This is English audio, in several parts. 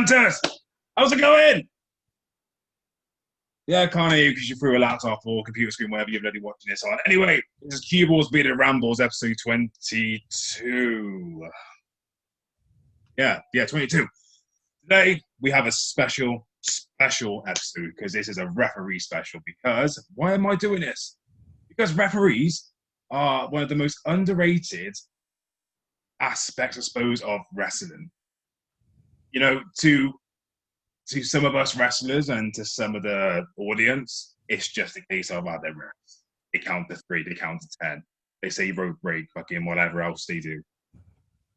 Hunters! How's it going? Yeah, I can't hear you because you threw a laptop or computer screen, wherever you're bloody watching this on. Anyway, this is CueBall's Beat It Rambles, episode 22. Yeah, 22. Today, we have a special episode because this is a referee special. Because, why am I doing this? Because referees are one of the most underrated aspects, I suppose, of wrestling. You know, to some of us wrestlers and to some of the audience, it's just a case of their refs. They count to 3, they count to 10. They say road break, fucking whatever else they do.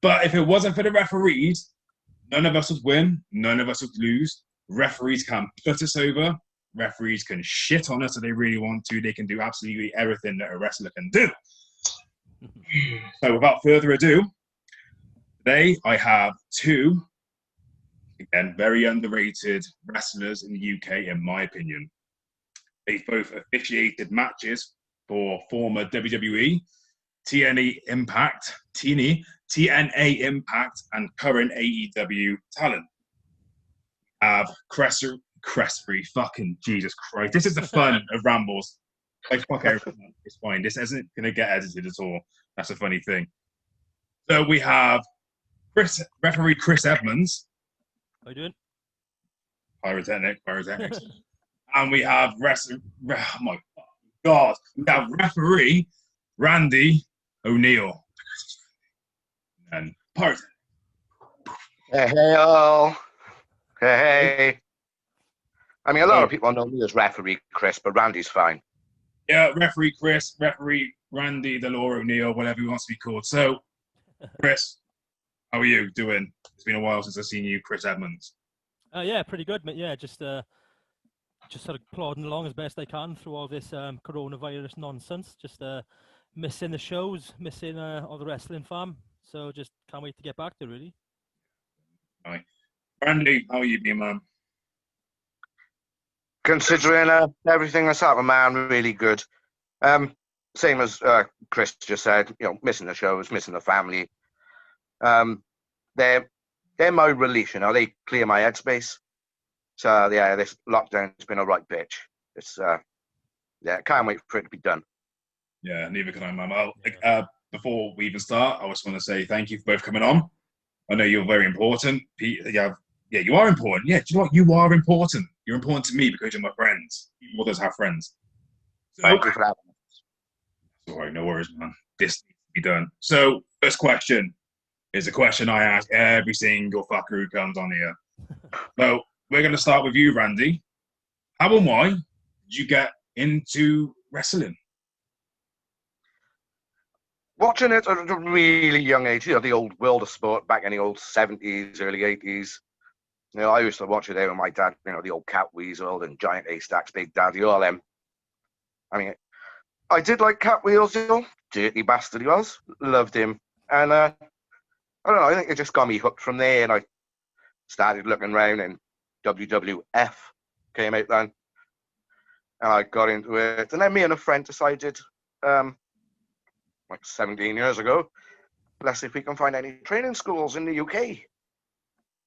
But if it wasn't for the referees, none of us would win, none of us would lose. Referees can put us over. Referees can shit on us if they really want to. They can do absolutely everything that a wrestler can do. So without further ado, today I have two, again, very underrated wrestlers in the UK, in my opinion. They both officiated matches for former WWE, TNA Impact, and current AEW talent. Cressbury, fucking Jesus Christ. This is the fun of Rambles. Like, fuck everything. It's fine. This isn't going to get edited at all. That's a funny thing. So we have referee Chris Edmunds. How you doing? Pyrotechnics. And we have oh my God. We have referee Randy O'Neill. And Pyrotechnics. Hey, all. Hey. I mean, a lot of people know me as referee Chris, but Randy's fine. Yeah, referee Chris, referee Randy, the Law O'Neill, whatever he wants to be called. So, Chris, how are you doing? It's been a while since I've seen you, Chris Edmunds. Yeah, pretty good, mate. Yeah, just sort of plodding along as best I can through all this coronavirus nonsense. Just missing the shows, missing all the wrestling fam. So just can't wait to get back to it, really. Right. Randy, how are you being, man? Considering everything that's happened, man, really good. Same as Chris just said, missing the shows, missing the family. They're my release, they clear my headspace. So yeah, this lockdown's been a right bitch. It's can't wait for it to be done. Yeah, neither can I, man. Before we even start, I just want to say thank you for both coming on. I know you're very important. Yeah, you are important. Yeah, do you know what? You are important. You're important to me because you're my friends. People does have friends. So, thank you for that. All right, no worries, man. This needs to be done. So, first question is a question I ask every single fucker who comes on here. So, we're going to start with you, Randy. How and why did you get into wrestling? Watching it at a really young age, the old world of sport back in the old 70s, early 80s. I used to watch it there with my dad, the old Cat Weasel and Giant A-Stacks, Big Daddy, all them. I mean, I did like Cat Weasel, dirty bastard he was, loved him. And I don't know, I think it just got me hooked from there, and I started looking around, and WWF came out then. And I got into it. And then me and a friend decided, like 17 years ago, let's see if we can find any training schools in the UK.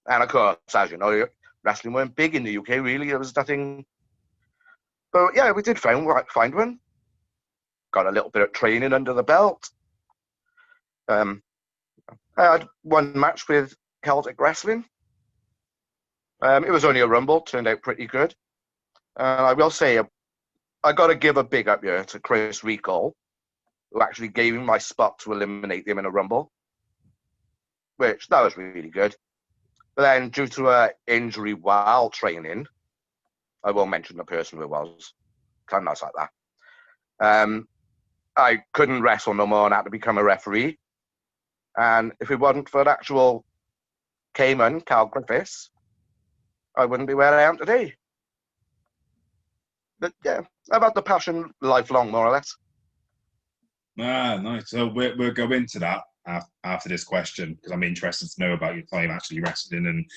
And of course, as you know, wrestling weren't big in the UK, really. There was nothing. But yeah, we did find one. Got a little bit of training under the belt. I had one match with Celtic Wrestling. It was only a rumble, turned out pretty good. I will say, I got to give a big up here to Chris Recall, who actually gave him my spot to eliminate him in a rumble, which that was really good. But then, due to an injury while training, I won't mention the person who it was, because I'm not like that. I couldn't wrestle no more and had to become a referee. And if it wasn't for the actual Cayman, Cal Griffiths, I wouldn't be where I am today. But yeah, I've had the passion lifelong, more or less. Nice. So we'll go into that after this question because I'm interested to know about your time actually wrestling and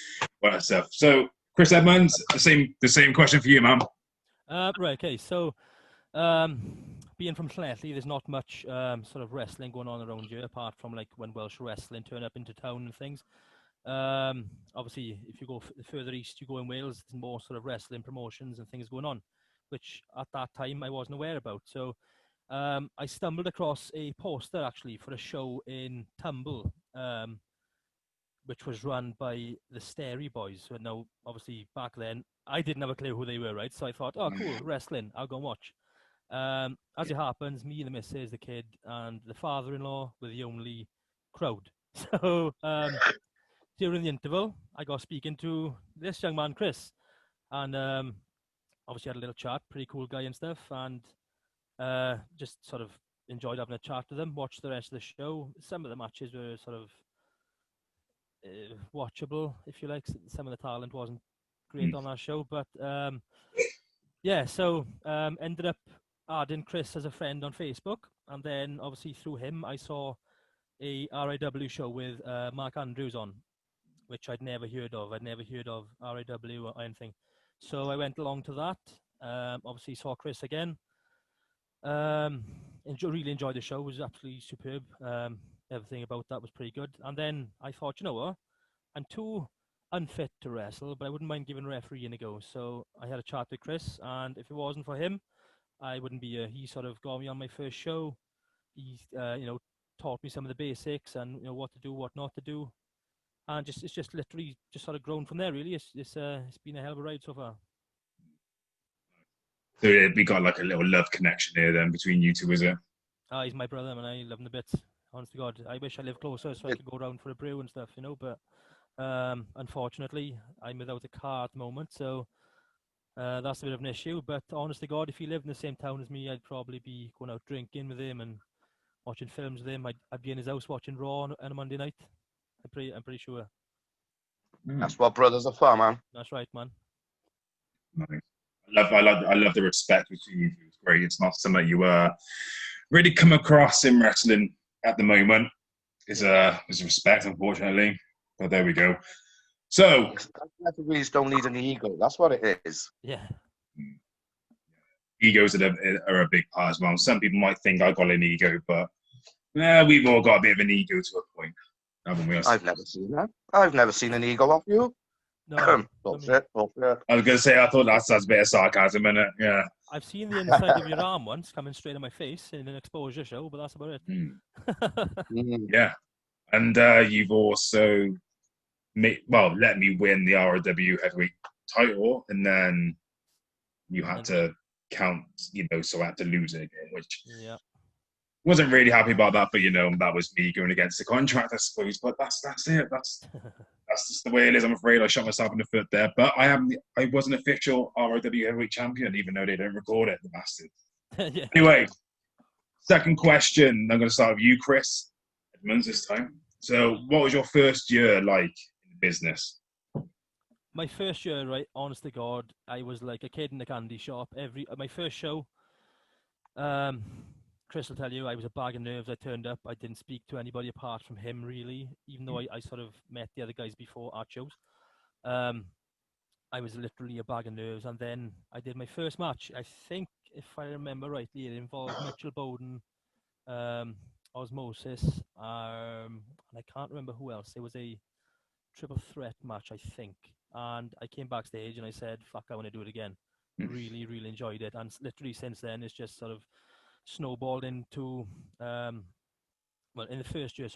all that stuff. So, Chris Edmunds, the same question for you, man. Right. Okay. So, being from Llanelli, there's not much sort of wrestling going on around here apart from like when Welsh wrestling turn up into town and things. Obviously, if you go further east, you go in Wales, there's more sort of wrestling promotions and things going on, which at that time I wasn't aware about. So I stumbled across a poster actually for a show in Tumble, which was run by the Stary Boys. So now, obviously, back then, I didn't have a clue who they were, right? So I thought, oh, cool, wrestling, I'll go and watch. As it happens, me and the missus, the kid, and the father-in-law were the only crowd. So during the interval, I got speaking to this young man, Chris, and obviously had a little chat, pretty cool guy and stuff, and just sort of enjoyed having a chat with him, watched the rest of the show. Some of the matches were sort of watchable, if you like. Some of the talent wasn't great on that show, but yeah, so ended up adding Chris as a friend on Facebook, and then obviously through him I saw a RIW show with Mark Andrews on, which I'd never heard of. I'd never heard of RIW or anything, so I went along to that. Obviously saw Chris again. Really enjoyed the show. It was absolutely superb. Everything about that was pretty good. And then I thought, you know what, I'm too unfit to wrestle, but I wouldn't mind giving refereeing a go. So I had a chat with Chris, and if it wasn't for him, I wouldn't be here. He sort of got me on my first show. He, taught me some of the basics and what to do, what not to do, and it's just literally just sort of grown from there. Really, it's been a hell of a ride so far. So we got like a little love connection here then between you two, is it? He's my brother, and I love him a bit. Honest to God, I wish I lived closer so I could go around for a brew and stuff, But unfortunately, I'm without a car at the moment, so that's a bit of an issue. But honest to God, if he lived in the same town as me, I'd probably be going out drinking with him and watching films with him. I'd be in his house watching Raw on a Monday night. I'm pretty sure. That's what brothers are for, man. That's right, man. Nice. I love the respect between you two. It's great. It's not something you really come across in wrestling at the moment. Is respect, unfortunately. But there we go. So referees don't need an ego. That's what it is. Yeah. Egos are a big part as well. Some people might think I got an ego, but we've all got a bit of an ego to a point, haven't we? I've never seen that. I've never seen an ego off you. No. Bullshit. I was going to say, I thought that's a bit of sarcasm in it. Yeah. I've seen the inside of your arm once coming straight in my face in an exposure show, but that's about it. Yeah. And you've also let me win the ROW heavyweight title, and then you had to count, so I had to lose it again, which wasn't really happy about that, but that was me going against the contract, I suppose. But that's it. That's just the way it is. I'm afraid I shot myself in the foot there. But I was an official ROW heavyweight champion, even though they don't record it, the bastards. Yeah. Anyway, second question. I'm going to start with you, Chris Edmunds, this time. So, what was your first year like in the business? My first year, right, honest to God, I was like a kid in a candy shop. My first show, Chris will tell you, I was a bag of nerves. I turned up. I didn't speak to anybody apart from him, really, even though I sort of met the other guys before at shows. I was literally a bag of nerves. And then I did my first match. I think, if I remember rightly, it involved Mitchell Bowden, Osmosis, and I can't remember who else. It was a triple threat match, I think. And I came backstage and I said, fuck, I want to do it again. Really, really enjoyed it. And literally since then, it's just sort of snowballed into, in the first year,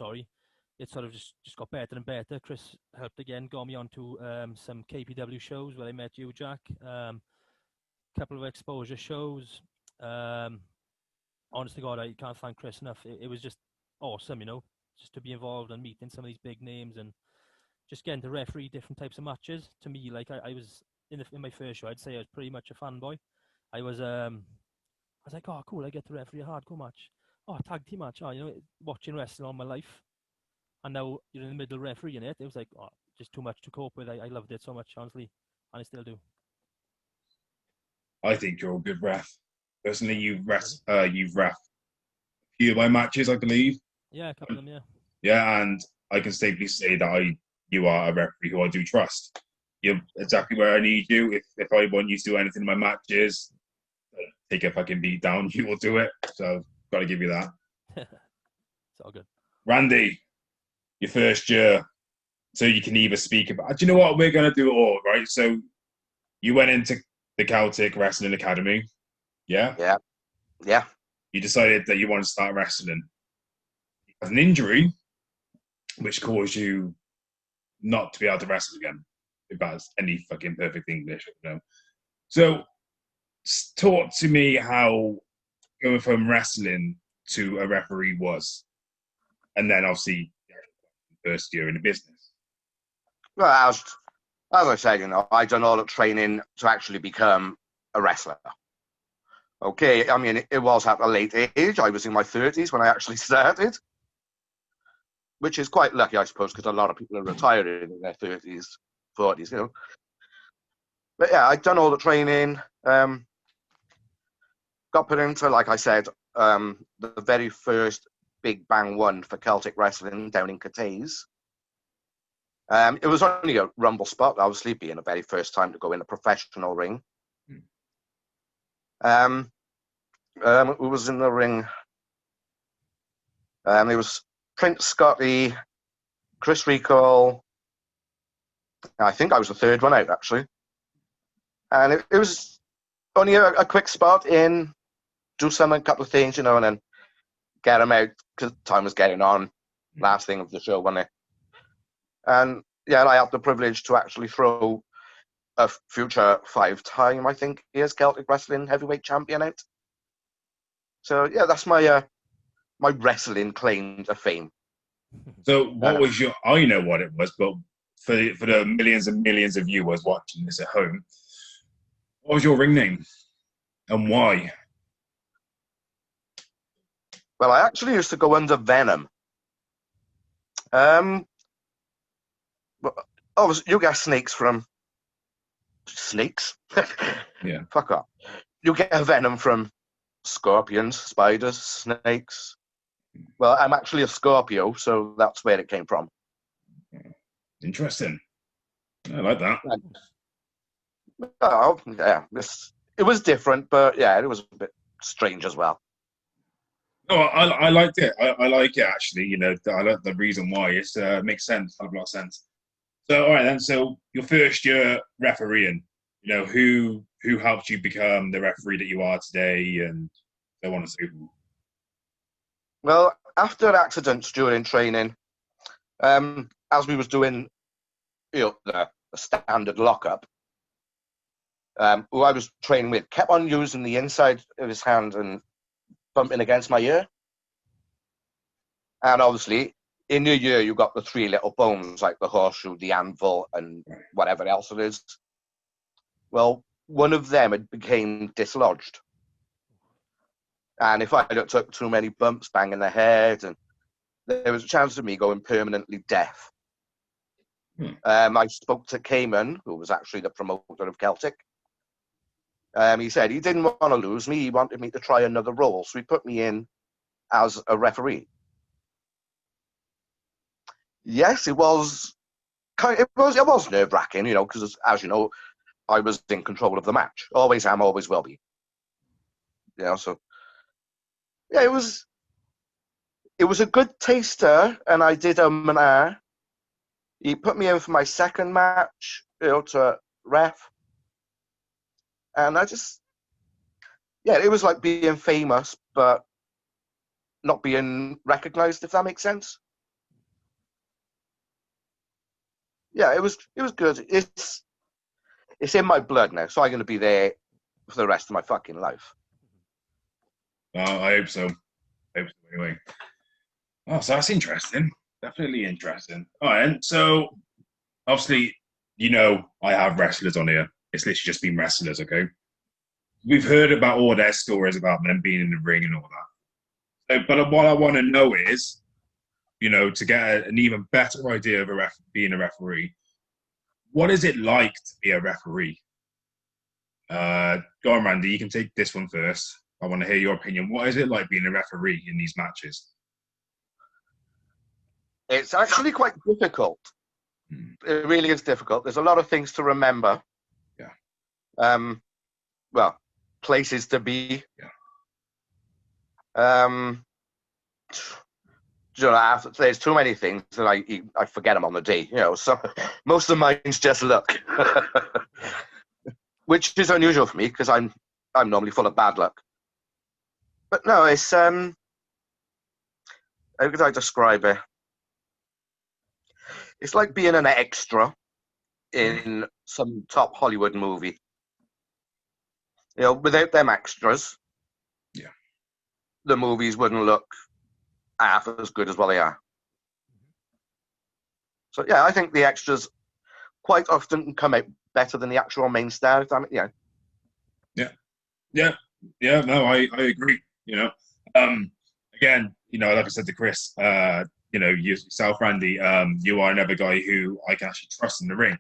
it sort of just got better and better. Chris helped again, got me onto some KPW shows where I met you, Jack. Couple of exposure shows. Honest to God, I can't thank Chris enough. It was just awesome, just to be involved and meeting some of these big names and just getting to referee different types of matches. To me, like I was in my first show, I'd say I was pretty much a fanboy. I was like, oh, cool, I get to referee a hardcore match. Oh, a tag team match. Oh, watching wrestling all my life. And now you're in the middle refereeing it. It was like, just too much to cope with. I loved it so much, honestly. And I still do. I think you're a good ref. Personally, you've ref a few of my matches, I believe. Yeah, a couple of them, yeah. Yeah, and I can safely say that you are a referee who I do trust. You're exactly where I need you. If I want you to do anything in my matches, take a fucking beat down, you will do it. So, got to give you that. It's all good. Randy, your first year. So you can either speak about. Do you know what we're gonna do? All right. So you went into the Celtic Wrestling Academy. Yeah. Yeah. Yeah. You decided that you wanted to start wrestling. You had an injury, which caused you not to be able to wrestle again. If that's any fucking perfect English, you know. So talk to me how going from wrestling to a referee was, and then obviously first year in the business. Well, as I said, you know, I'd done all the training to actually become a wrestler. Okay, I mean, it was at a late age. I was in my 30s when I actually started, which is quite lucky, I suppose, because a lot of people are retiring in their 30s, 40s, you know. But yeah, I'd done all the training, got put into, like I said, the very first Big Bang 1 for Celtic Wrestling down in CUTOUT. It was only a rumble spot, obviously, being the very first time to go in a professional ring. Who was in the ring? It was Prince Scotty, Chris Recall. I think I was the third one out, actually. And it was only a quick spot in, do something, a couple of things, you know, and then get them out because time was getting on. Last thing of the show, wasn't it? And yeah, I had the privilege to actually throw a future 5-time, I think, he is Celtic Wrestling Heavyweight Champion out. So yeah, that's my my wrestling claim to fame. So what was your? I know what it was, but for the millions and millions of viewers watching this at home, what was your ring name and why? Well, I actually used to go under Venom. Obviously, you get snakes from snakes. Yeah. Fuck off. You get a venom from scorpions, spiders, snakes. Well, I'm actually a Scorpio, so that's where it came from. Interesting. I like that. Oh, yeah. It was different, but yeah, it was a bit strange as well. No, I liked it. I like it actually. You know, I like the reason why. It makes sense. Has a lot of sense. So all right then. So your first year refereeing. You know, who helped you become the referee that you are today, and so on and so forth. Well, after accidents during training, as we was doing, you know, the standard lockup, who I was training with kept on using the inside of his hand and bumping against my ear. And obviously, in your ear, you got the 3 little bones, like the horseshoe, the anvil, and whatever else it is. Well, one of them had became dislodged. And if I had took too many bumps, banging the head, and there was a chance of me going permanently deaf. I spoke to Cayman, who was actually the promoter of Celtic. He said he didn't want to lose me. He wanted me to try another role. So he put me in as a referee. Yes, it was nerve-wracking, you know, because as you know, I was in control of the match. Always am, always will be. You know, so yeah, it was a good taster, and I did and ah. He put me in for my second match, you know, to ref. And it was like being famous, but not being recognized, if that makes sense. Yeah, it was good. It's in my blood now, so I'm going to be there for the rest of my fucking life. I hope so. Anyway. Oh, so that's interesting. Definitely interesting. All right, and so obviously, you know, I have wrestlers on here. It's literally just been wrestlers, okay? We've heard about all their stories about them being in the ring and all that. So, but what I want to know is, you know, to get an even better idea of being a referee, what is it like to be a referee? Go on, Randy, you can take this one first. I want to hear your opinion. What is it like being a referee in these matches? It's actually quite difficult. It really is difficult. There's a lot of things to remember. Yeah. Well, places to be. Yeah. you know, there's too many things that I forget them on the day. You know, so most of mine's just luck, which is unusual for me because I'm normally full of bad luck. But no, it's how could I describe it? It's like being an extra in some top Hollywood movie. You know, without them extras, Yeah. the movies wouldn't look half as good as what they are. So yeah, I think the extras quite often come out better than the actual main star. Yeah. No, I agree. You know, again, you know, like I said to Chris, you know, yourself, Randy, you are another guy who I can actually trust in the ring.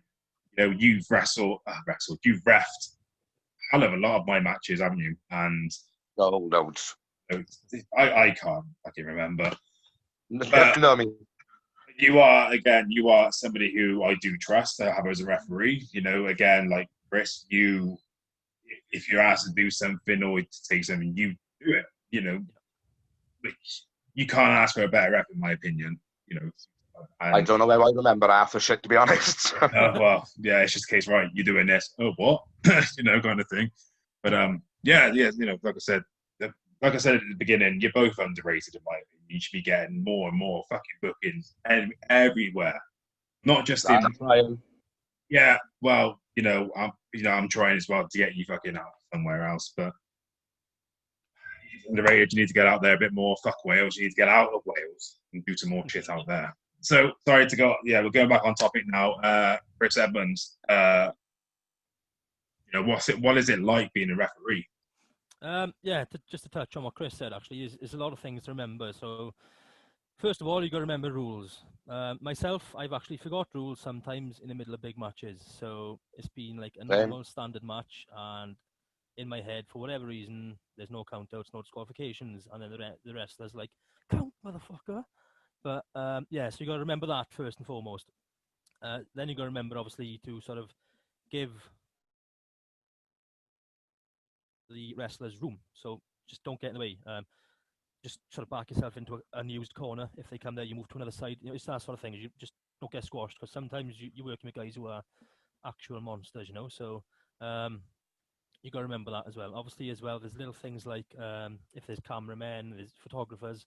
You know, you've you've refed a hell of a lot of my matches, haven't you? And No, no, I can't fucking remember. no, I mean, You are somebody who I do trust to have as a referee. You know, again, like Chris, if you're asked to do something or to take something, you do it. You know, you can't ask for a better rep, in my opinion. You know, I don't know where I remember half the shit, to be honest. well, yeah, it's just a case, right? You're doing this. Oh, what? You know, kind of thing. But yeah. You know, like I said at the beginning, you're both underrated in my opinion. You should be getting more and more fucking bookings everywhere, not just in. Trying. Yeah, well, I'm trying as well to get you fucking out somewhere else, but underrated. You need to get out there a bit more. Fuck Wales. You need to get out of Wales and do some more shit out there. So sorry to go. Yeah, we're going back on topic now. Chris Edmunds. You know, what is it like being a referee? Yeah, just to touch on what Chris said, actually, is a lot of things to remember. So, first of all, you got to remember rules. Myself, I've actually forgot rules sometimes in the middle of big matches. So it's been like a normal standard match, and in my head, for whatever reason, there's no countouts, no disqualifications, and then the wrestler's like, count, motherfucker. But yeah, so you got to remember that first and foremost. Then you got to remember, obviously, to sort of give the wrestlers room. So just don't get in the way. Just sort of back yourself into a unused corner. If they come there, you move to another side. You know, it's that sort of thing. You just don't get squashed, because sometimes you're working with guys who are actual monsters, you know. So you got to remember that as well. Obviously, as well, there's little things like if there's cameramen, there's photographers.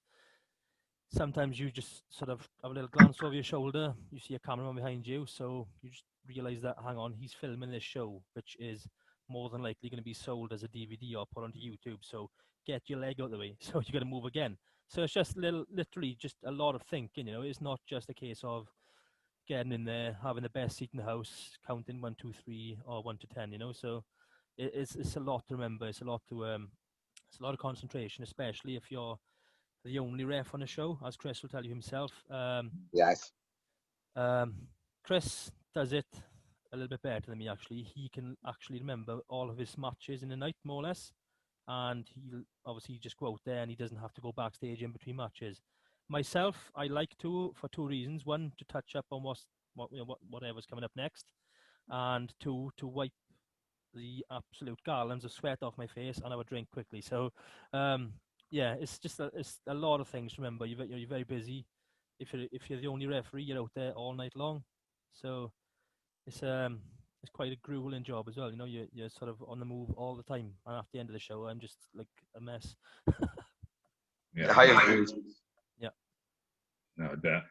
Sometimes you just sort of have a little glance over your shoulder. You see a cameraman behind you, so you just realize that, hang on, he's filming this show, which is more than likely going to be sold as a DVD or put onto YouTube. So get your leg out of the way. So you got to move again. So it's just literally just a lot of thinking. You know, it's not just a case of getting in there, having the best seat in the house, counting 1, 2, 3, or 1 to 10. You know, so it's a lot to remember. It's a lot of concentration, especially if you're the only ref on the show, as Chris will tell you himself. Yes. Chris does it a little bit better than me, actually. He can actually remember all of his matches in a night, more or less. And he'll obviously just go out there and he doesn't have to go backstage in between matches. Myself, I like to, for two reasons. One, to touch up on whatever's coming up next. And two, to wipe the absolute garlands of sweat off my face and have a drink quickly. So, yeah, it's a lot of things. Remember, you're very busy. If you're the only referee, you're out there all night long. So it's quite a grueling job as well. You know, you're sort of on the move all the time. And at the end of the show, I'm just like a mess. Yeah, I agree. Yeah. No doubt.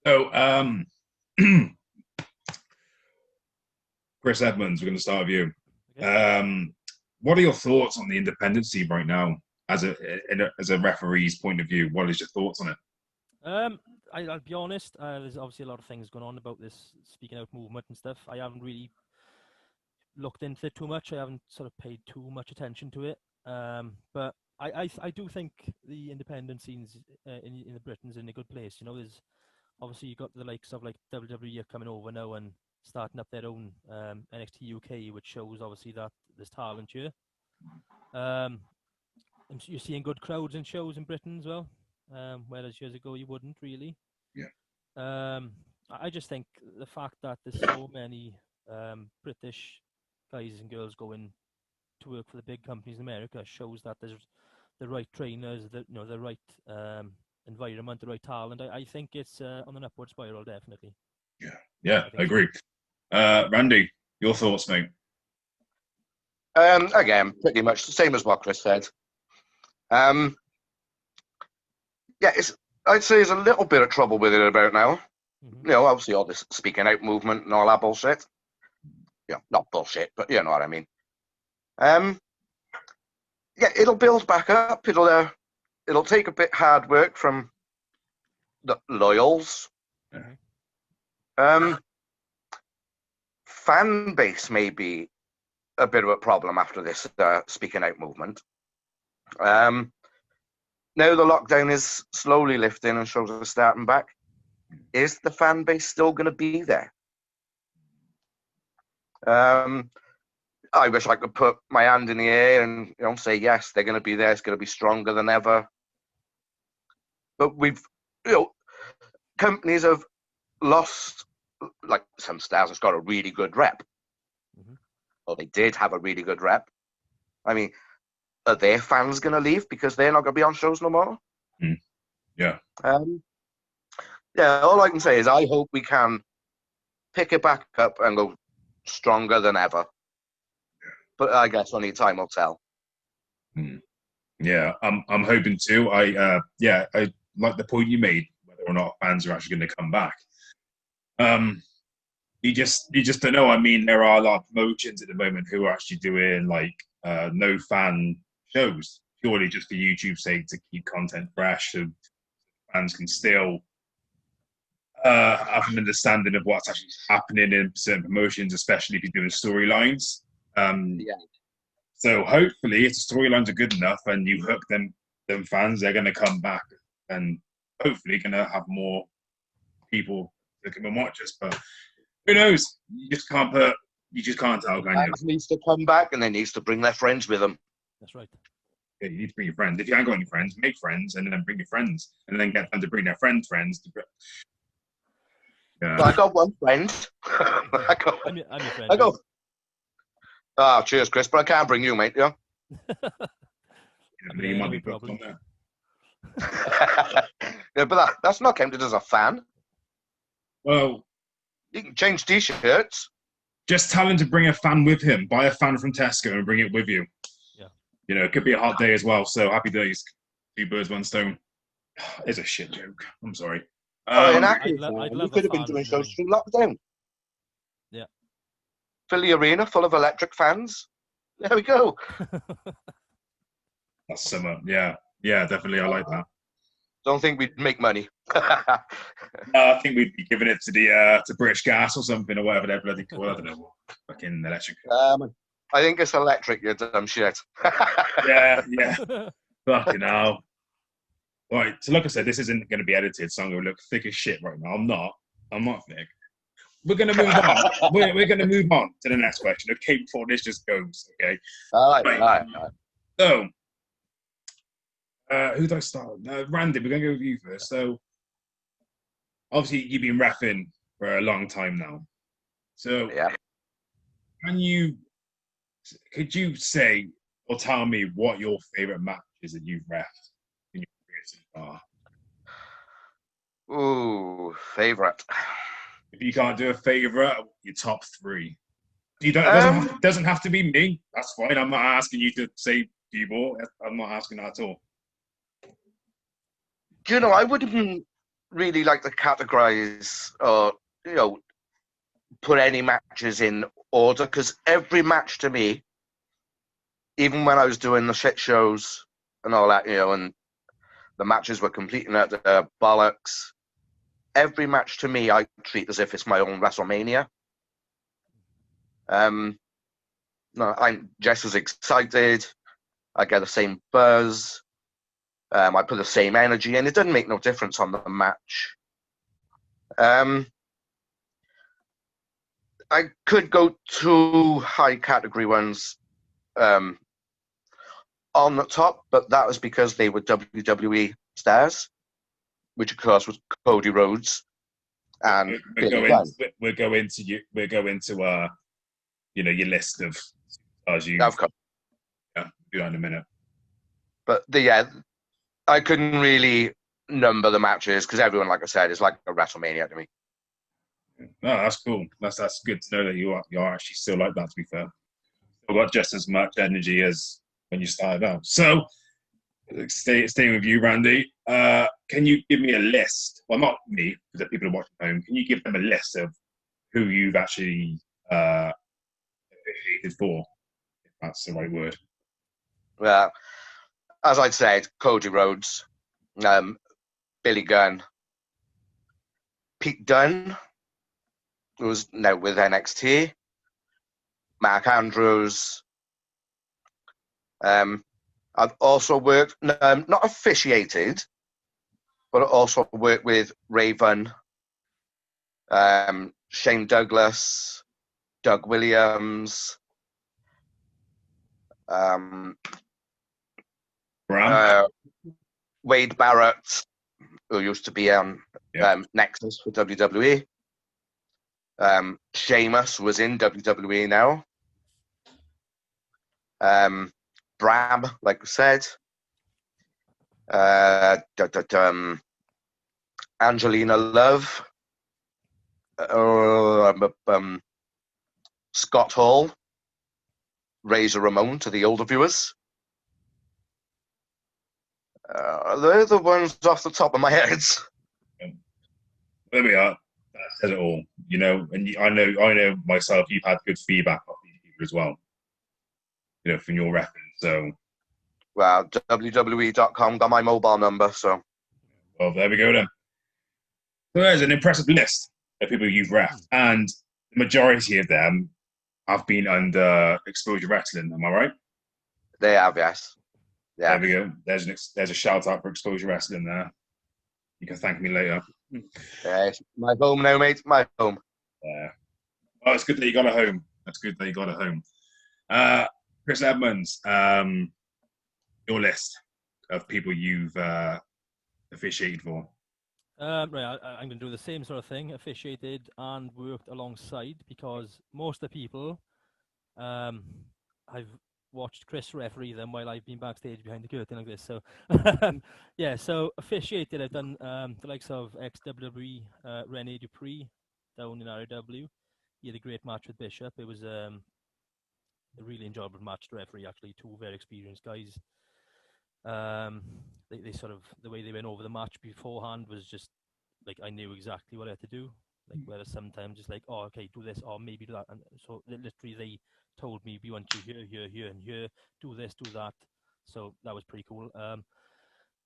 So, Chris Edmunds, we're going to start with you. Okay. What are your thoughts on the independent scene right now, as a referee's point of view? What is your thoughts on it? I'll be honest. There's obviously a lot of things going on about this speaking out movement and stuff. I haven't really looked into it too much. I haven't sort of paid too much attention to it. But I do think the independent scenes in the Britain's in a good place. You know, there's obviously you've got the likes of like WWE coming over now and starting up their own NXT UK, which shows obviously that there's talent here. And you're seeing good crowds in shows in Britain as well, whereas years ago you wouldn't really. Yeah. I just think the fact that there's so many British guys and girls going to work for the big companies in America shows that there's the right trainers, the right environment, the right talent, I think it's on an upward spiral, definitely. Yeah, I agree. Randy, your thoughts, mate? Again, pretty much the same as what Chris said. Yeah, I'd say there's a little bit of trouble with it about now. You know, obviously all this speaking out movement and all that bullshit. Yeah, not bullshit, but you know what I mean. Yeah, it'll build back up. It'll take a bit hard work from the loyals. Fan base may be a bit of a problem after this speaking out movement. Now the lockdown is slowly lifting and shows are starting back. Is the fan base still going to be there? I wish I could put my hand in the air and say yes, they're going to be there. It's going to be stronger than ever. But companies have lost, like some stars has got a really good rep. Or they did have a really good rep. I mean, are their fans going to leave because they're not going to be on shows no more? Yeah. Yeah, all I can say is I hope we can pick it back up and go stronger than ever. But I guess only time will tell. Yeah, I'm hoping to. I like the point you made, whether or not fans are actually going to come back. You just don't know. I mean, there are a lot of promotions at the moment who are actually doing like no fan shows purely just for YouTube's sake to keep content fresh, so fans can still have an understanding of what's actually happening in certain promotions, especially if you're doing storylines. So hopefully, if the storylines are good enough and you hook them fans, they're going to come back and hopefully going to have more people that come and watch us. But who knows? You just can't tell, can you? Fans needs to come back and they needs to bring their friends with them. That's right. Yeah, you need to bring your friends. If you haven't got any friends, make friends and then bring your friends and then get them to bring their friends. Well, I got one friend. I'm your friend. Oh, cheers, Chris, but I can't bring you, mate, yeah? You might be booked on there. Yeah, but that's not counted as a fan. Well, you can change T-shirts. Just tell him to bring a fan with him. Buy a fan from Tesco and bring it with you. Yeah. It could be a hot day as well, so happy days. 2 birds, 1 stone. It's a shit joke. I'm sorry. In actual you could have been doing shows through lockdown. Yeah. Fill the arena full of electric fans. There we go. That's summer. Yeah, definitely. I like that. Don't think we'd make money. I think we'd be giving it to to British Gas or something or whatever they're bloody called. I don't know. Fucking electric. I think it's electric, you dumb shit. Yeah. Fucking hell. Right, so like I said, this isn't going to be edited, so I'm going to look thick as shit right now. I'm not thick. We're going to move on. We're going to move on to the next question, okay, before this just goes, okay? All right. So, who do I start with? Randy, we're going to go with you first. So, obviously, you've been reffing for a long time now. So, yeah. Could you say or tell me what your favourite matches that you've reffed? Ooh, favourite. If you can't do a favourite, your top 3. You don't. It doesn't have to be me. That's fine. I'm not asking you to say CUEBALLS. I'm not asking that at all. I wouldn't really like to categorise or put any matches in order because every match to me, even when I was doing the shit shows and all that, and the matches were completing at bollocks. Every match to me, I treat as if it's my own WrestleMania. I'm just as excited. I get the same buzz. I put the same energy in. It doesn't make no difference on the match. I could go 2 high category ones on the top, but that was because they were WWE stars, which of course was Cody Rhodes and we're going to your list of stars you. Of course. Yeah, do that in a minute. But I couldn't really number the matches because everyone, like I said, is like a WrestleMania to me. No, that's cool. That's good to know that you're actually still like that. To be fair, still got just as much energy as when you started out. So, staying with you, Randy. Can you give me a list? Well, not me, for the people watching at home. Can you give them a list of who you've actually officiated for? If that's the right word. Well, as I'd said, Cody Rhodes, Billy Gunn, Pete Dunne, who's now with NXT, Mark Andrews. I've also worked, not officiated, but I also worked with Raven, Shane Douglas, Doug Williams, Wade Barrett, who used to be on Nexus for WWE. Sheamus was in WWE now. Brab, like I said. Angelina Love. Scott Hall. Razor Ramon to the older viewers. They're the ones off the top of my head. There we are. That says it all. You know, and I know myself. You've had good feedback off these people as well. You know, from your reference. So, well, WWE.com got my mobile number. So, well, there we go then. So there's an impressive list of people you've reffed, and the majority of them have been under Exposure Wrestling. Am I right? They have, yes. Yeah. There we go. There's a shout out for Exposure Wrestling there. You can thank me later. Yeah, it's my home now, mate. My home. Yeah. Oh, it's good that you got a home. That's good that you got a home. Chris Edmunds, your list of people you've officiated for. Right, I'm going to do the same sort of thing, officiated and worked alongside, because most of the people, I've watched Chris referee them while I've been backstage behind the curtain like this. So, yeah, so officiated, I've done the likes of ex-WWE Rene Dupree down in RAW. He had a great match with Bishop. It was a really enjoyable match to referee, actually. Two very experienced guys. They sort of, the way they went over the match beforehand was just like I knew exactly what I had to do. Like, whereas sometimes it's like, oh, okay, do this or maybe do that. And so literally they told me, we want you here, here, here, and here. Do this, do that. So that was pretty cool.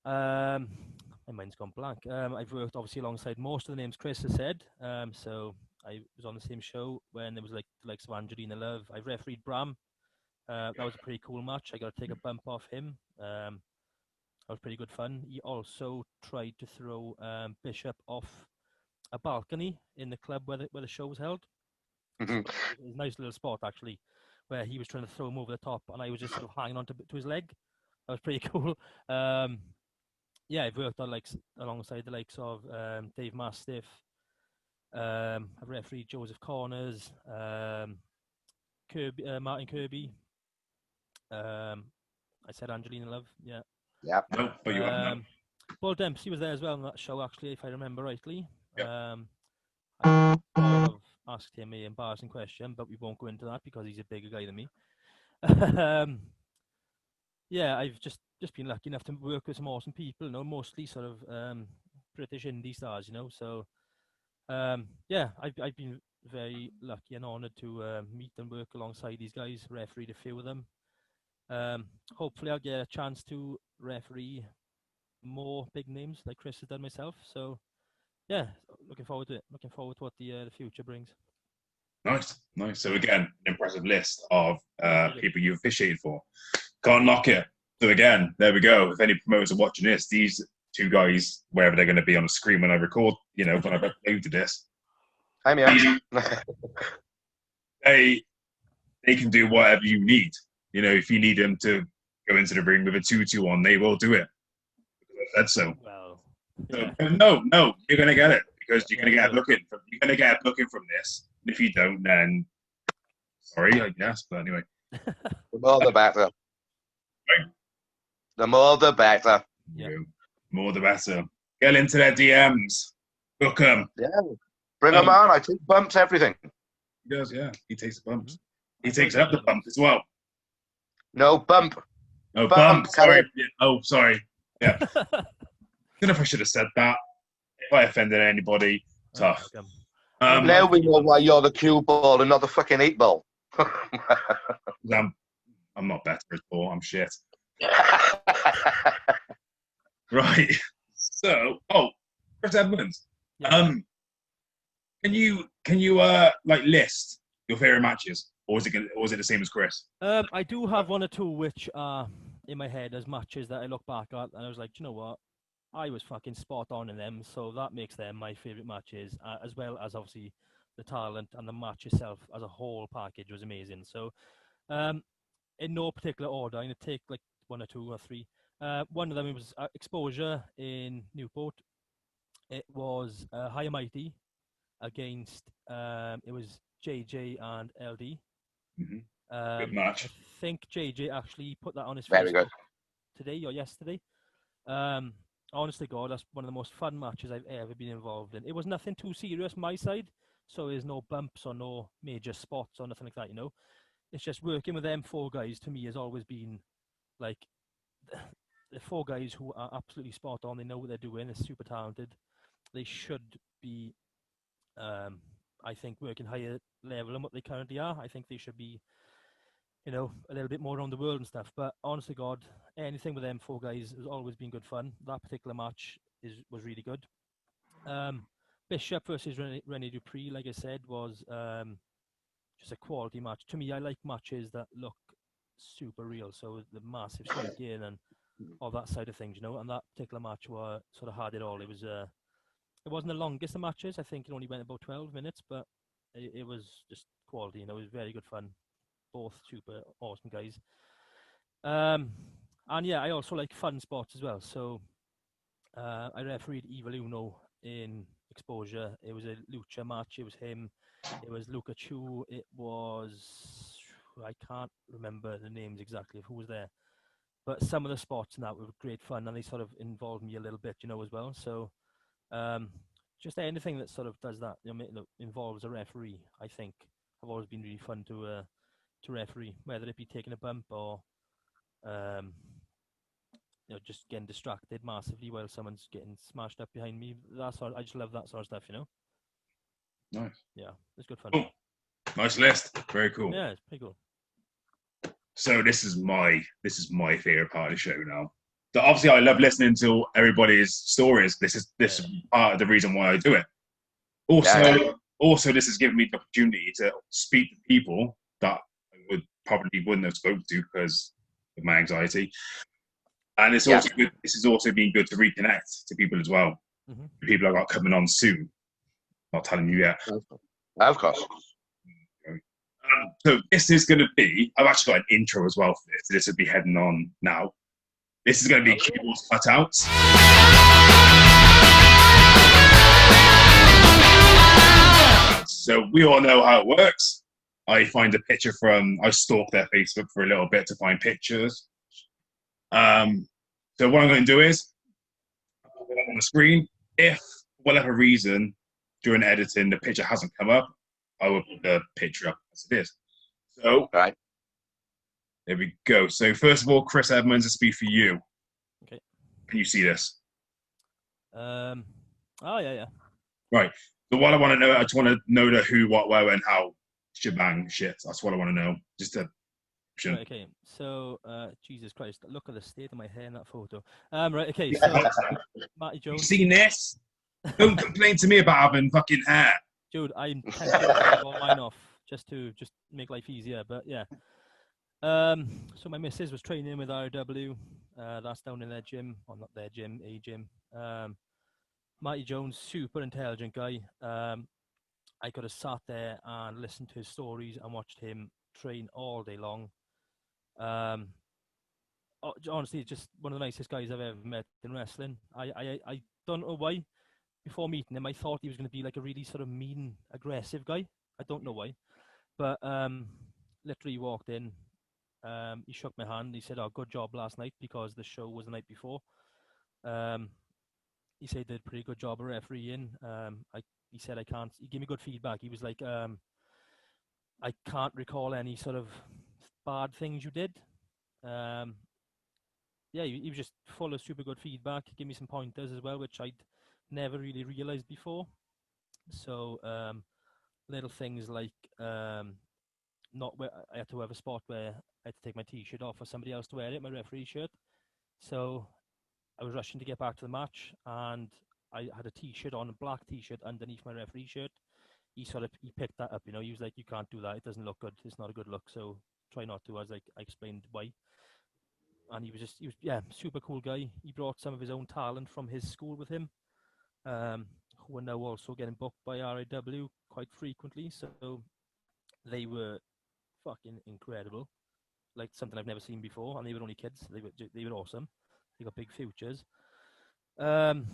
My mind's gone blank. I've worked obviously alongside most of the names Chris has said. So I was on the same show when there was like the likes of Angelina Love. I've refereed Bram. That was a pretty cool match. I got to take a bump off him. That was pretty good fun. He also tried to throw Bishop off a balcony in the club where the show was held. Mm-hmm. So it was a nice little spot, actually, where he was trying to throw him over the top, and I was just sort of hanging on to his leg. That was pretty cool. Yeah, I've worked on alongside the likes of Dave Mastiff. I've refereed Joseph Corners, Martin Kirby. I said Angelina Love, yeah. Yeah. No, but you haven't. Paul Dempsey was there as well on that show, actually, if I remember rightly. Yeah. I sort of asked him an embarrassing question, but we won't go into that because he's a bigger guy than me. Yeah, I've just been lucky enough to work with some awesome people, you know, mostly sort of British indie stars, you know. So, yeah, I've been very lucky and honoured to meet and work alongside these guys, refereed a few of them. Hopefully I'll get a chance to referee more big names like Chris has done myself. So, yeah, looking forward to it. Looking forward to what the future brings. Nice. So again, an impressive list of people you officiated for. Can't knock it. So again, there we go. If any promoters are watching this, these two guys, wherever they're going to be on the screen when I record, you know, when I've uploaded this, I'm here. they can do whatever you need. You know, if you need them to go into the ring with a tutu on, they will do it. I said so. Well, so no, you're going to get it because you're going to get a booking. You're going to get a booking from this. And if you don't, then sorry, I guess. But anyway, The more the better. Right. The more the better. Yeah. More the better. Get into their DMs. Book them. Yeah. Bring them on. I take bumps, everything. He does, yeah. He takes the bumps. Mm-hmm. He takes up the bump as well. No, bump. Oh, Bump, sorry. Yeah. Oh, sorry. Yeah. I don't know if I should have said that. If I offended anybody, tough. Okay. Now we know why you're the cue ball and not the fucking 8-ball. I'm not better at all. I'm shit. Right. So, Chris Edmunds. Yeah. Can you like list your favorite matches, or is it the same as Chris? I do have one or two which are in my head as matches that I look back at, and I was like, you know what, I was fucking spot on in them, so that makes them my favorite matches, as well as obviously the talent and the match itself as a whole package was amazing. So, in no particular order, I'm gonna take like one or two or three. One of them was Exposure in Newport. It was High and Mighty against it was JJ and LD. Mm-hmm. Good match. I think JJ actually put that on his Very Facebook good. today or yesterday. Honestly, God, that's one of the most fun matches I've ever been involved in. It was nothing too serious my side, so there's no bumps or no major spots or nothing like that. You know, it's just working with them four guys. To me, has always been like the four guys who are absolutely spot on. They know what they're doing. They're super talented. They should be, I think, working higher level than what they currently are. I think they should be, you know, a little bit more around the world and stuff. But honestly, God, anything with them four guys has always been good fun. That particular match was really good. Bishop versus Rene Dupree, like I said, was just a quality match. To me, I like matches that look super real. So the massive shaking and all that side of things, you know. And that particular match sort of had it all. It was it wasn't the longest of matches. I think it only went about 12 minutes, but it was just quality. You know, it was very good fun. Both super awesome guys. And yeah, I also like fun spots as well. So I refereed Evil Uno in Exposure. It was a lucha match. It was him. It was Luca Chu. It was, I can't remember the names exactly of who was there, but some of the spots and that were great fun, and they sort of involved me a little bit, you know, as well. So just anything that sort of does that, you know, involves a referee, I think, have always been really fun to referee, whether it be taking a bump or you know, just getting distracted massively while someone's getting smashed up behind me. I just love that sort of stuff, you know. Nice. Yeah, it's good fun. Cool. Nice list. Very cool. Yeah, it's pretty cool. So this is my favorite part of the show now. So obviously, I love listening to everybody's stories. This is part of the reason why I do it. Also, this has given me the opportunity to speak to people that I wouldn't have spoken to because of my anxiety. And it's also good. This has also been good to reconnect to people as well. Mm-hmm. People I got coming on soon. Not telling you yet. Of course. So this is going to be. I've actually got an intro as well for this. This will be heading on now. This is going to be CUEBALLS cutouts. So we all know how it works. I find a picture I stalk their Facebook for a little bit to find pictures. So what I'm going to do is, I'll put it on the screen. If, for whatever reason, during editing, the picture hasn't come up, I will put the picture up as it is. So, right. There we go. So first of all, Chris Edmunds, this will be for you. Okay. Can you see this? Oh, yeah. Right. So what I want to know, I just want to know the who, what, where, and how. Shebang shit. That's what I want to know. Just a Right, okay, so Jesus Christ, look at the state of my hair in that photo. Right, okay, so Matty Jones. You seen this? Don't complain to me about having fucking hair. Dude, I'm tempted to take all mine off just to make life easier, but yeah. So my missus was training with RW. That's down in their gym, or not their gym, a gym. Matty Jones, super intelligent guy. I could have sat there and listened to his stories and watched him train all day long. Honestly, just one of the nicest guys I've ever met in wrestling. I don't know why. Before meeting him, I thought he was going to be like a really sort of mean, aggressive guy. I don't know why, but literally walked in. He shook my hand. He said, "Oh, good job last night," because the show was the night before. he said he did a pretty good job of refereeing. He said I can't. He gave me good feedback. He was like, I can't recall any sort of bad things you did. Yeah, he was just full of super good feedback. He gave me some pointers as well, which I'd never really realised before. So little things like not where I had to have a spot where I had to take my t-shirt off for somebody else to wear it, my referee shirt. So I was rushing to get back to the match, and I had a t-shirt on, a black t-shirt underneath my referee shirt. He picked that up, he was like, you can't do that, it doesn't look good, it's not a good look, so try not to. I was like, I explained why. And he was super cool guy. He brought some of his own talent from his school with him, who are now also getting booked by RAW quite frequently, so they were fucking incredible, like something I've never seen before. And they were only kids. They were awesome. They got big futures. In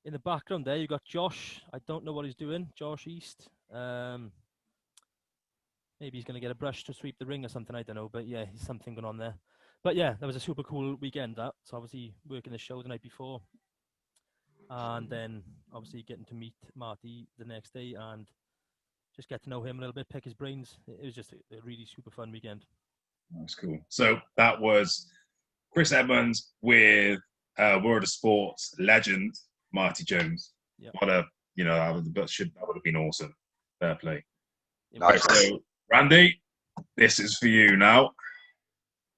the background there, you got Josh. I don't know what he's doing. Josh East. Maybe he's going to get a brush to sweep the ring or something. I don't know. But yeah, he's something going on there. But yeah, that was a super cool weekend. That. So obviously working the show the night before, and then obviously getting to meet Marty the next day and just get to know him a little bit, pick his brains. It was just a really super fun weekend. That's cool. So that was Chris Edmunds with World of Sports legend Marty Jones. Yep. What a that would have been awesome. Fair play. Nice. Right, so Randy, this is for you now.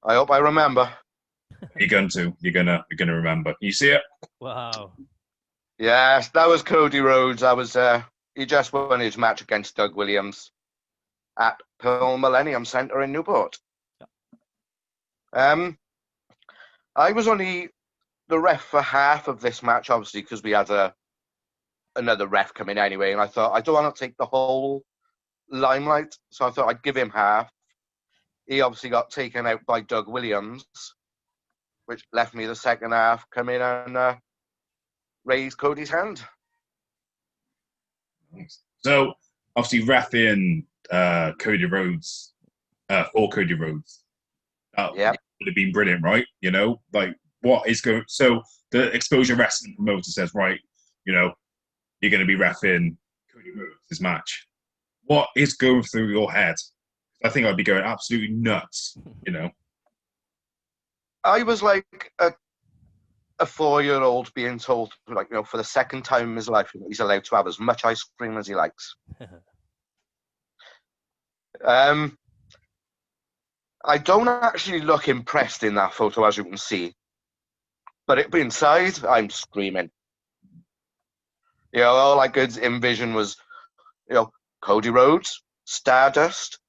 I hope I remember. You're gonna remember. You see it? Wow. Yes, that was Cody Rhodes. He just won his match against Doug Williams at Pearl Millennium Center in Newport. Yep. I was only the ref for half of this match, obviously, because we had another ref come in anyway, and I thought I don't want to take the whole limelight, so I thought I'd give him half. He obviously got taken out by Doug Williams, which left me the second half come in and raise Cody's hand. So obviously reffing Cody Rhodes for Cody Rhodes. Yeah, would have been brilliant, right? Like what is going. So the Exposure Wrestling promoter says, right, you're going to be reffing Cody Rhodes' match. What is going through your head? I think I'd be going absolutely nuts. I was like a 4-year-old being told, like, for the second time in his life, he's allowed to have as much ice cream as he likes. I don't actually look impressed in that photo, as you can see. But inside, I'm screaming. All I could envision was, Cody Rhodes, Stardust.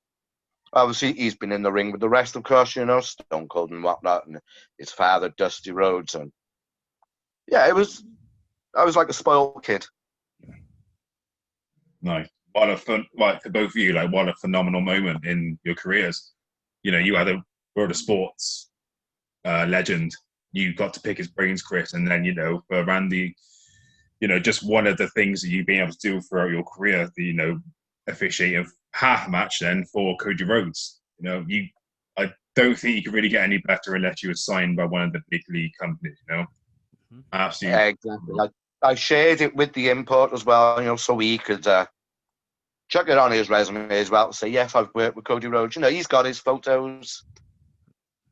Obviously, he's been in the ring with the rest, of course, Stone Cold and whatnot, and his father, Dusty Rhodes. And yeah, I was like a spoiled kid. Nice. What a fun, like for both of you, like what a phenomenal moment in your careers. You had a World of Sports legend. You got to pick his brains, Chris, and then for Randy, just one of the things that you've been able to do throughout your career, officiating half a match then for Cody Rhodes. I don't think you could really get any better unless you were signed by one of the big league companies. Mm-hmm. Absolutely. Exactly. I shared it with the import as well, so he could chuck it on his resume as well. Say, yes, I've worked with Cody Rhodes. He's got his photos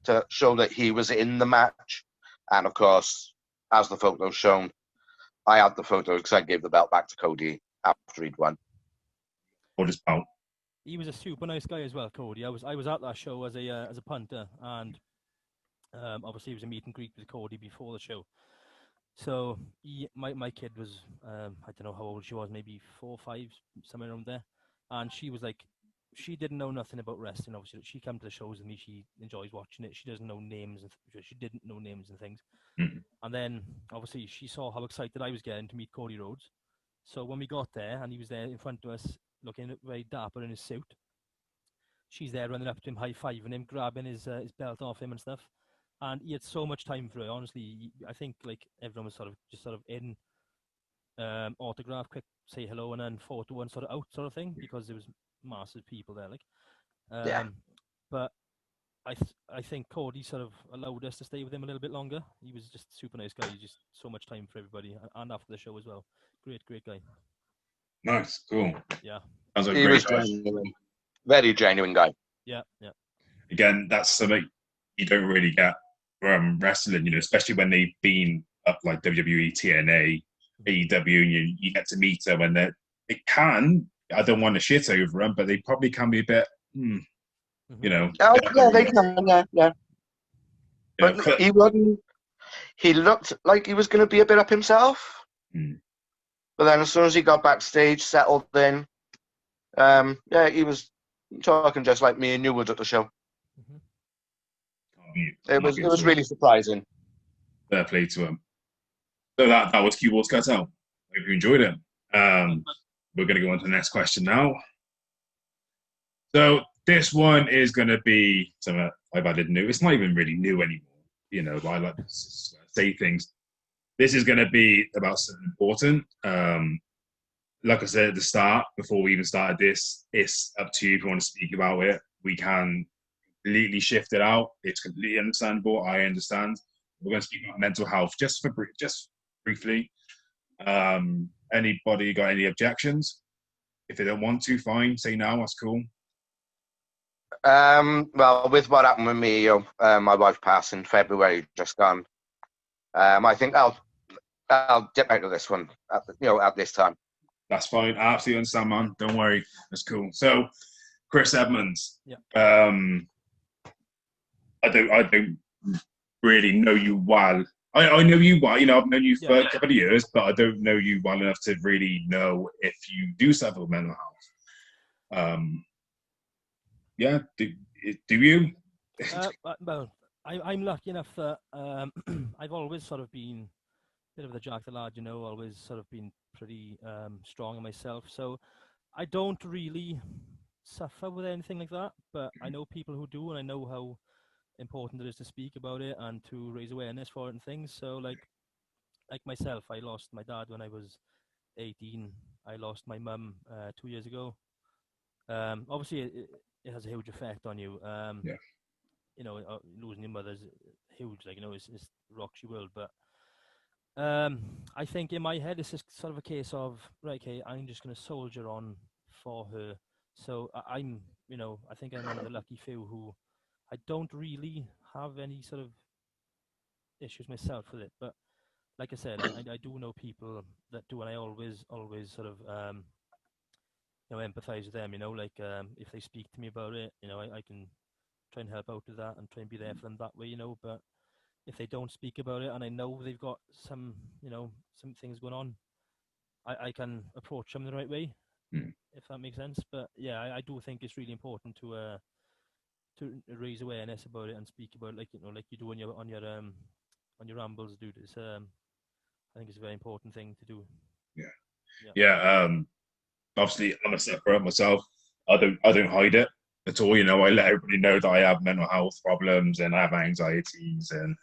to show that he was in the match. And of course, as the photo's shown, I had the photos because I gave the belt back to Cody after he'd won. Or just belt. He was a super nice guy as well, Cody. I was at that show as a punter, and obviously it was a meet and greet with Cody before the show. So my kid was I don't know how old she was, maybe 4 or 5, somewhere around there, and she was like, she didn't know nothing about wrestling. Obviously, she came to the shows with me. She enjoys watching it. She doesn't know names, and she didn't know names and things. Mm-hmm. And then obviously she saw how excited I was getting to meet Cody Rhodes. So when we got there and he was there in front of us, looking very dapper in his suit, she's there running up to him, high-fiving him, grabbing his belt off him and stuff. And he had so much time for it. Honestly, I think like everyone was sort of in autograph, quick say hello, and then photo and sort of out sort of thing, because there was massive people there. Like, yeah. But I think Cody sort of allowed us to stay with him a little bit longer. He was just a super nice guy. He just so much time for everybody, and after the show as well. Great guy. Nice, cool. Yeah. Sounds like a He great was guy. genuine, very genuine guy. Yeah. Again, that's something you don't really get from wrestling, especially when they've been up like WWE, TNA, AEW, and you get to meet them, and it can. I don't want to shit over them, but they probably can be a bit, Oh, yeah, they can, yeah. But he wasn't. He looked like he was going to be a bit up himself. But then, as soon as he got backstage, settled in, yeah, he was talking just like me and you would at the show. It was really surprising. Fair play to him. So that was CUEBALLS CUTOUT. Hope you enjoyed it. We're going to go on to the next question now. So this one is going to be something I've added new. It's not even really new anymore. But I like to say things. This is going to be about something important. Like I said at the start, before we even started this, it's up to you if you want to speak about it. We can completely shift it out. It's completely understandable. I understand. We're going to speak about mental health just briefly. Anybody got any objections? If they don't want to, fine. Say no. That's cool. Well, with what happened with me, my wife passed in February, just gone. I think I'll dip out of this one at this time. That's fine. I absolutely understand, man. Don't worry. That's cool. So, Chris Edmunds. Yeah. I don't really know you well. I know you well. I've known you for a couple of years, but I don't know you well enough to really know if you do suffer with mental health. Yeah. Do you? Well, I'm lucky enough that I've always sort of been a bit of the jack the lad, always sort of been pretty strong in myself. So I don't really suffer with anything like that, but I know people who do, and I know how important it is to speak about it and to raise awareness for it and things. So like myself, I lost my dad when I was 18. I lost my mum 2 years ago. Obviously it has a huge effect on you. Losing your mother's huge, it's rocks your world. But I think in my head it's just sort of a case of, right, okay, I'm just going to soldier on for her. So I'm I think I'm one of the lucky few who I don't really have any sort of issues myself with it. But like I said, I do know people that do, and I always sort of empathize with them. If they speak to me about it, I can try and help out with that and try and be there for them that way. But if they don't speak about it, and I know they've got some things going on, I can approach them the right way, if that makes sense. But yeah, I do think it's really important to raise awareness about it and speak about it, like you do on your rambles, dude. It's I think it's a very important thing to do. Yeah. Obviously, I'm a sufferer myself. I don't hide it at all. I let everybody know that I have mental health problems and I have anxieties, and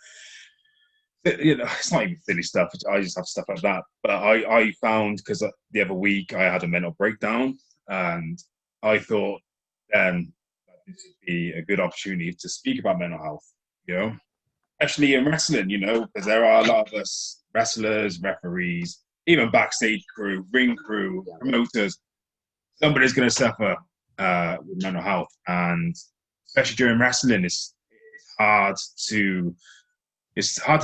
it's not even silly stuff. I just have stuff like that. But I found, because the other week I had a mental breakdown, and I thought then this would be a good opportunity to speak about mental health. Especially in wrestling, because there are a lot of us wrestlers, referees, even backstage crew, ring crew, promoters. Somebody's going to suffer with mental health, and especially during wrestling, it's hard to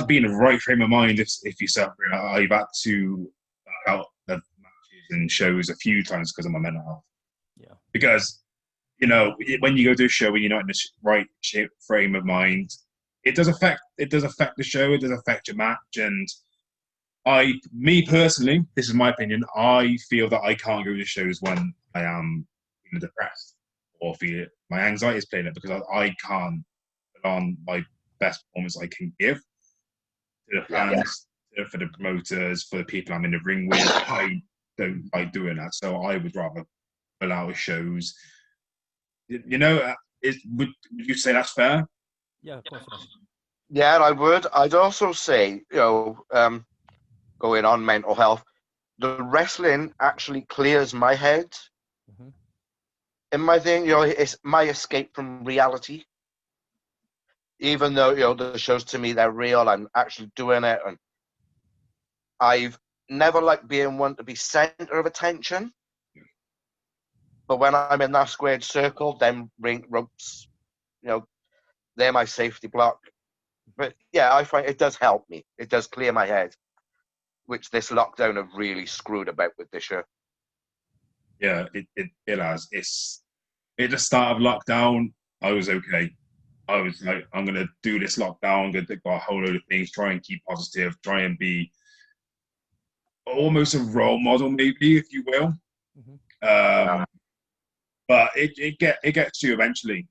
be in the right frame of mind if you're suffering. I've had to back out of matches and shows a few times because of my mental health. Yeah. Because when you go to a show and you're not in the right frame of mind, it does affect the show. It does affect your match. And me personally, this is my opinion, I feel that I can't go to shows when I am depressed or feel my anxiety is playing it, because I can't put on my best performance I can give to the fans, for the promoters, for the people I'm in the ring with. I don't like doing that, so I would rather pull out of shows. Would you say that's fair? Yeah, of course it is. Yeah, I would. I'd also say, going on mental health, the wrestling actually clears my head. In my thing, it's my escape from reality. even though the shows to me they're real, I'm actually doing it, and I've never liked being one to be center of attention. But when I'm in that squared circle, them ring ropes, they're my safety block. But yeah, I find it does help me. It does clear my head, which this lockdown have really screwed about with this show. Yeah, it has. It's at the start of lockdown, I was okay. I was like, I'm gonna do this lockdown. I'm gonna think about a whole load of things. Try and keep positive. Try and be almost a role model, maybe, if you will. Mm-hmm. But it gets you eventually.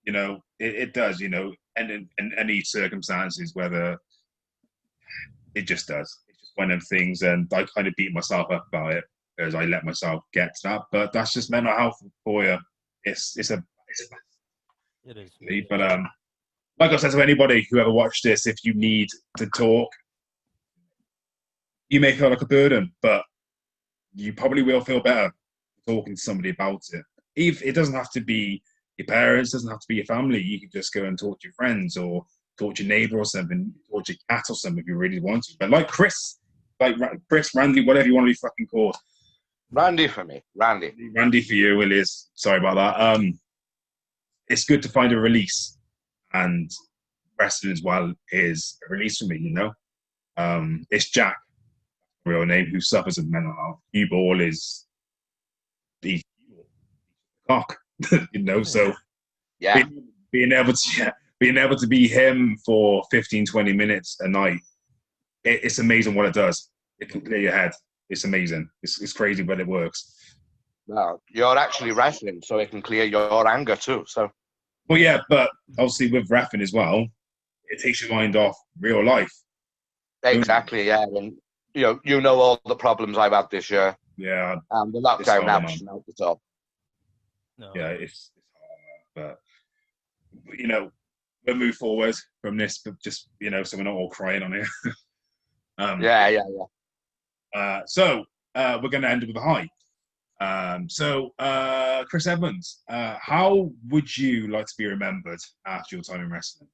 It does. And in any circumstances, whether it just does. It's just one of them things, and I kind of beat myself up about it as I let myself get to that. But that's just mental health for you. It is. But like I said to anybody who ever watched this, if you need to talk, you may feel like a burden, but you probably will feel better talking to somebody about it. It doesn't have to be your parents, doesn't have to be your family. You can just go and talk to your friends or talk to your neighbor or something, talk to your cat or something if you really want to. But like Chris, Randy, whatever you want to be fucking called. Randy for me. Randy for you, it is. Sorry about that. It's good to find a release, and wrestling as well is a release for me, It's Jack, real name, who suffers with mental health. CUEBALLS is the cock, so yeah. being able to be him for 15, 20 minutes a night, it's amazing what it does. It can clear your head. It's amazing. It's crazy, but it works. Well, you're actually wrestling, so it can clear your anger too. So, well, yeah, but obviously with reffing as well, it takes your mind off real life. Exactly, yeah. And you know all the problems I've had this year. Yeah, and the lockdown helps out the top. No. Yeah, it's hard, but we'll move forward from this, but just so we're not all crying on here. So we're going to end with a high. Chris Edmunds, how would you like to be remembered after your time in wrestling?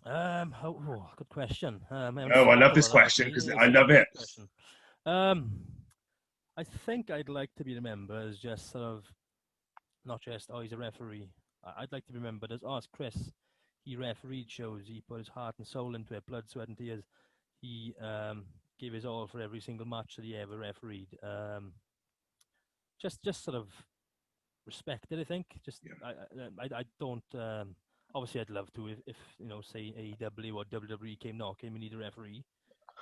Good question. I love this question because I love it. I think I'd like to be remembered as just sort of not just he's a referee. I'd like to be remembered as as Chris. He refereed shows. He put his heart and soul into it, blood, sweat, and tears. He gave his all for every single match that he ever refereed. Just sort of respected, I think. I don't. Obviously, I'd love to if say AEW or WWE came knocking, we need a referee.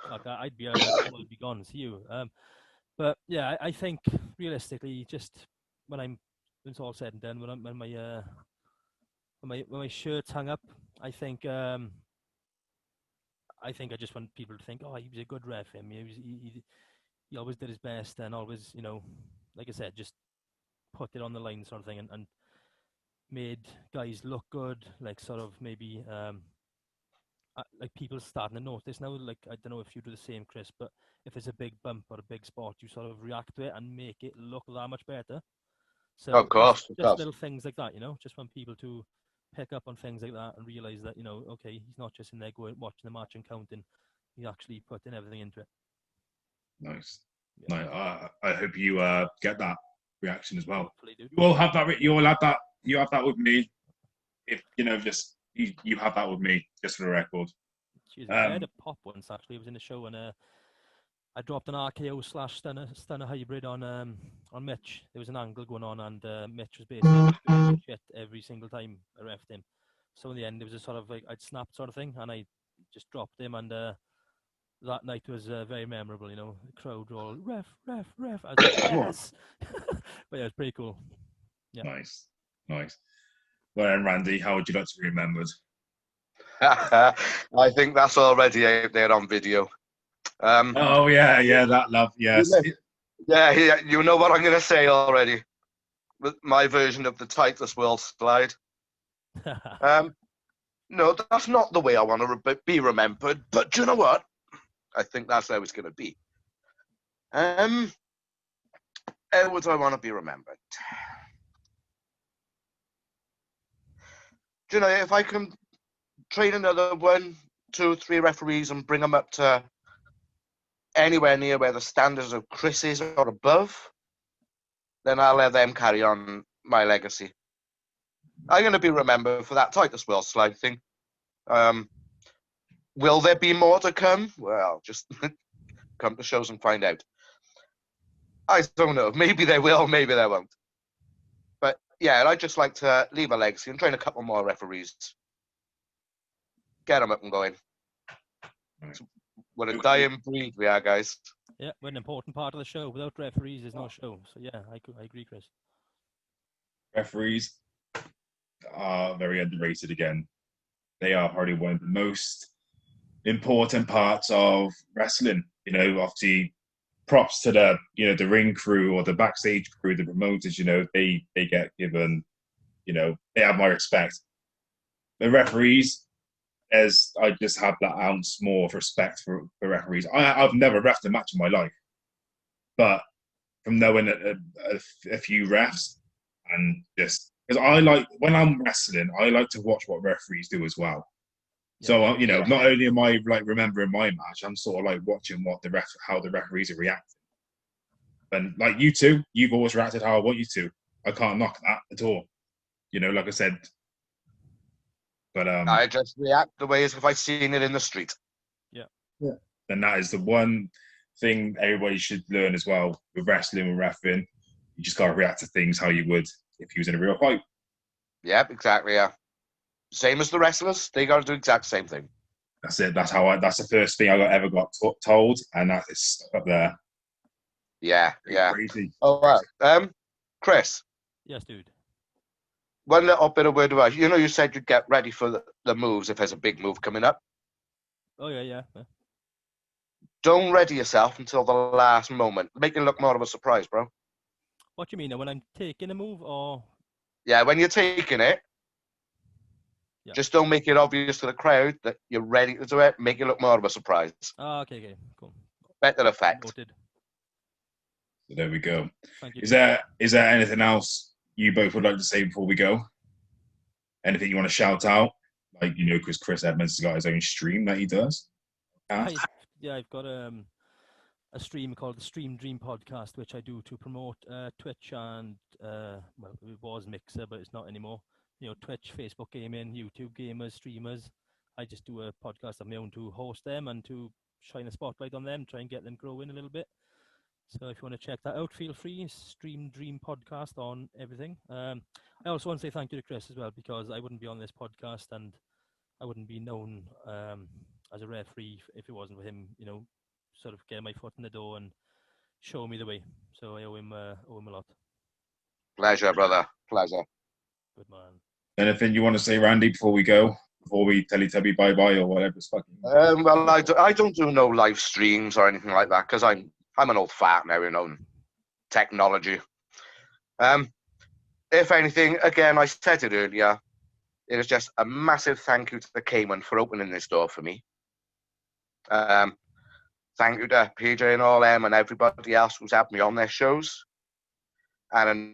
Like I'd be gone. See you. But yeah, I think realistically, just when it's all said and done, when my shirt's hung up, I think I just want people to think, he was a good ref. He always did his best and always, like I said, just put it on the line sort of thing and made guys look good, like sort of maybe like people starting to notice now, like I don't know if you do the same, Chris, but if there's a big bump or a big spot, you sort of react to it and make it look that much better. So of course, just little things like that, just want people to pick up on things like that and realize that, okay, he's not just in there going watching the match and counting, he's actually putting everything into it. Nice. Yeah. No, I hope you get that reaction as well. Do. You all have that. You all have that. You have that with me. If just you have that with me, just for the record. Jeez, I had a pop once actually. It was in the show and I dropped an RKO / stunner hybrid on Mitch. There was an angle going on and Mitch was basically shit every single time I refed him. So in the end, it was a sort of like I'd snapped sort of thing, and I just dropped him. And that night was very memorable. The crowd were all ref. I was like, yes. But yeah, it was pretty cool. Yeah. Nice. Well, and Randy, how would you like to be remembered? I think that's already out there on video. That love, yes. Yeah, you know what I'm going to say already. With my version of the Titus World slide. No, that's not the way I want to be remembered. But do you know what? I think that's how it's going to be. How would I want to be remembered? Do you know, if I can train another 1, 2, 3 referees and bring them up to anywhere near where the standards of Chris is or above, then I'll let them carry on my legacy. I'm going to be remembered for that Titus World slide thing. Will there be more to come? Well, just come to shows and find out. I don't know. Maybe there will, maybe there won't. But yeah, I'd just like to leave a legacy and train a couple more referees. Get them up and going. What a dying breed we are, guys. Yeah, we're an important part of the show. Without referees, there's no show. So yeah, I agree, Chris. Referees are very underrated again. They are probably one of the most important parts of wrestling. You know, obviously, props to the the ring crew or the backstage crew, the promoters. You know, they get given. You know, they have my respect. The referees, as I just have that ounce more of respect for referees. I've never reffed a match in my life, but from knowing a few refs and just because I like when I'm wrestling, I like to watch what referees do as well. Yeah. So not only am I like remembering my match, I'm sort of like watching what how the referees are reacting. And like you two, you've always reacted how I want you to. I can't knock that at all. You know, like I said. But I just react the way as if I've seen it in the street. Yeah. And that is the one thing everybody should learn as well with wrestling and reffing. You just gotta react to things how you would if you was in a real fight. Yep, exactly. Yeah. Same as the wrestlers, they got to do the exact same thing. That's it. That's the first thing I ever got told, and that is stuck up there. Yeah, yeah. Crazy. All right. Chris. Yes, dude. One little bit of word of advice. You know, you said you'd get ready for the moves if there's a big move coming up. Oh yeah. Don't ready yourself until the last moment. Make it look more of a surprise, bro. What do you mean? When I'm taking a move, or? Yeah, when you're taking it, just don't make it obvious to the crowd that you're ready to do it. Make it look more of a surprise. Oh, okay, cool. Better effect. Noted. So there we go. Thank you. Is there anything else you both would like to say before we go? Anything you want to shout out? Like, because Chris Edmunds has got his own stream that he does. I've got a stream called the Stream Dream Podcast, which I do to promote Twitch and, well, it was Mixer, but it's not anymore. Twitch, Facebook gaming, YouTube gamers, streamers. I just do a podcast of my own to host them and to shine a spotlight on them, try and get them growing a little bit. So if you want to check that out, feel free. Stream Dream Podcast on everything. I also want to say thank you to Chris as well, because I wouldn't be on this podcast and I wouldn't be known as a referee if it wasn't for him, sort of getting my foot in the door and showing me the way. So I owe him a lot. Pleasure, brother. Pleasure. Good man. Anything you want to say, Randy, before we go? Before we Teletubby bye-bye or whatever? Well, I don't do no live streams or anything like that because I'm an old fart now, technology. If anything, again, I said it earlier, it is just a massive thank you to the Cayman for opening this door for me. Thank you to PJ and all them and everybody else who's had me on their shows. And an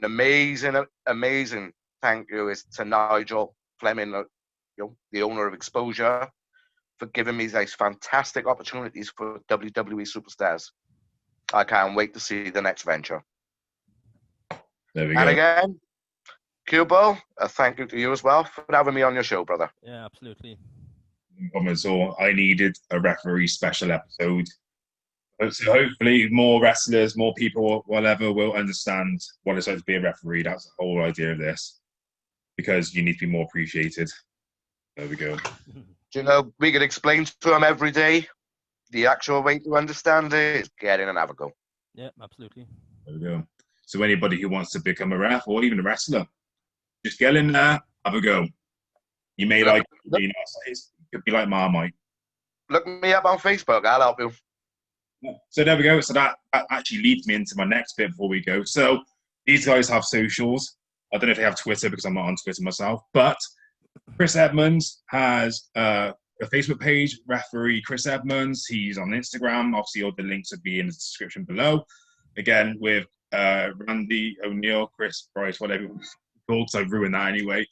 amazing thank you is to Nigel Fleming, the owner of Exposure, for giving me these fantastic opportunities for WWE superstars. I can't wait to see the next venture. There we go. And again, CueBall, a thank you to you as well for having me on your show, brother. Yeah, absolutely. No problem at all. I needed a referee special episode. So hopefully more wrestlers, more people, whatever, will understand what it's like to be a referee. That's the whole idea of this. Because you need to be more appreciated. There we go. Do we could explain to them every day. The actual way to understand it is get in and have a go. Yeah, absolutely. There we go. So anybody who wants to become a ref or even a wrestler, just get in there, have a go. You may it could be like Marmite. Look me up on Facebook. I'll help you. So there we go. So that actually leads me into my next bit before we go. So these guys have socials. I don't know if they have Twitter because I'm not on Twitter myself, but Chris Edmunds has a Facebook page, Referee Chris Edmunds. He's on Instagram. Obviously, all the links would be in the description below. Again, with Randy O'Neill, Chris, Brice, whatever it's called, because I've ruined that anyway.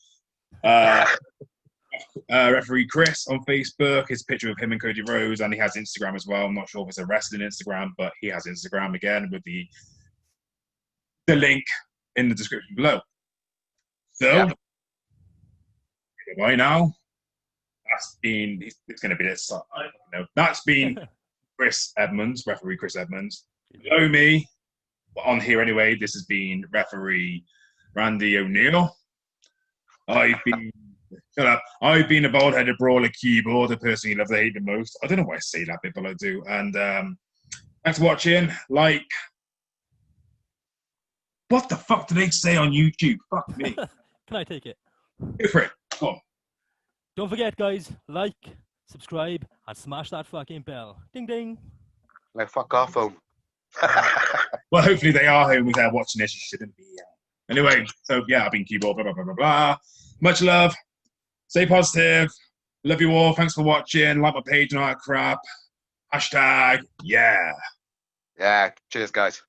Referee Chris on Facebook. His picture of him and Cody Rhodes, and he has Instagram as well. I'm not sure if it's a wrestling Instagram, but he has Instagram again with the link in the description below. So, Yeah. by now, it's going to be this. That's been Chris Edmunds, referee Chris Edmunds. Below me, on here anyway, this has been referee Randy O'Neill. I've been a bald-headed brawler keyboard, the person you love to hate the most. I don't know why I say that bit, but I do. And thanks for watching. Like, what the fuck do they say on YouTube? Fuck me. Can I take it? Go for it. Come on. Don't forget, guys, like, subscribe, and smash that fucking bell. Ding, ding. Like, fuck off, home. Well, hopefully they are home if they're watching this. You shouldn't be. Anyway, so yeah, I've been keyboard, blah, blah, blah, blah, blah. Much love. Stay positive. Love you all. Thanks for watching. Like my page and all that crap. Hashtag, yeah. Yeah, cheers, guys.